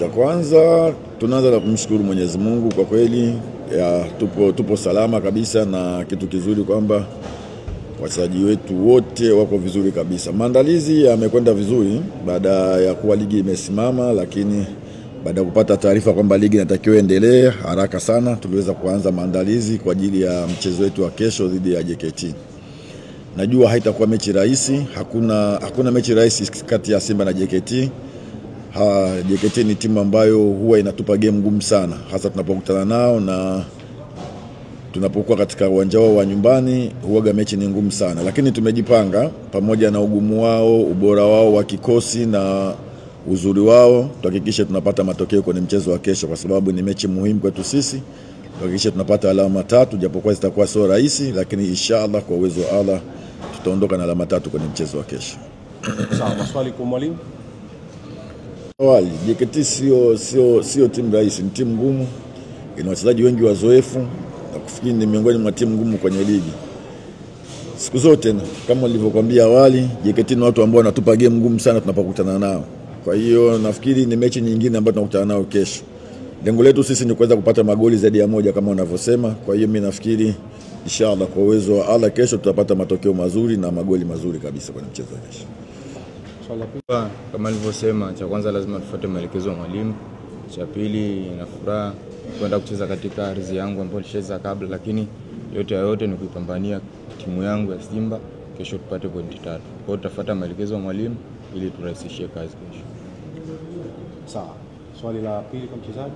Cha kwanza tunaanza na kumshukuru Mwenyezi Mungu kwa kweli tupo salama kabisa, na kitu kizuri kwamba wachezaji wetu wote wako vizuri kabisa. Maandalizi yamekwenda vizuri baada ya kuwa ligi imesimama, lakini baada ya kupata taarifa kwamba ligi inatakiwa endelee haraka sana, tuliweza kuanza maandalizi kwa ajili ya mchezo wetu wa kesho dhidi ya JKT. Najua haitakuwa mechi rahisi, hakuna mechi rahisi kati ya Simba na JKT. JKT ni timu ambayo huwa inatupa game ngumu sana, hasa tunapokutana nao na tunapokuwa katika uwanja wao wa nyumbani. Huaga mechi ni ngumu sana, lakini tumejipanga pamoja na ugumu wao, ubora wao wa kikosi na uzuri wao, tuhakikishe tunapata matokeo kwenye mchezo wa kesho, kwa sababu ni mechi muhimu kwetu sisi. Tuhakikishe tunapata alama 3, japokuwa zitakuwa sio rahisi, lakini inshallah kwa uwezo wa Allah tutaondoka na alama 3 kwenye mchezo wa kesho. Sawa, maswali kwa mwalimu. JKT sio timu rahisi, ni timu ngumu, ina wachezaji wengi wazoefu, na kufikiri ni miongoni mwa timu ngumu kwenye ligi. Siku zote kama nilivyokuambia awali, JKT ni watu ambao wanatupa game ngumu sana tunapokutana nao. Kwa hiyo nafikiri ni mechi nyingine ambayo tunakutana nao kesho. Lengo letu sisi ni kuweza kupata magoli zaidi ya moja kama unavyosema. Kwa hiyo mimi nafikiri inshallah kwa uwezo wa Allah kesho tutapata matokeo mazuri na magoli mazuri kabisa kwenye mchezo wa kesho. Kama nilivyosema, cha kwanza lazima tufuate maelekezo ya mwalimu. Cha pili, na furaha kwenda kucheza katika ardhi yangu ambayo nilicheza kabla, lakini yote ni kuipambania timu yangu ya Simba kesho tupate pointi 3. Kwa hiyo tutafuata maelekezo ya mwalimu ili turahisishie kazi kesho. Sawa. Swali la pili kwa mchezaji.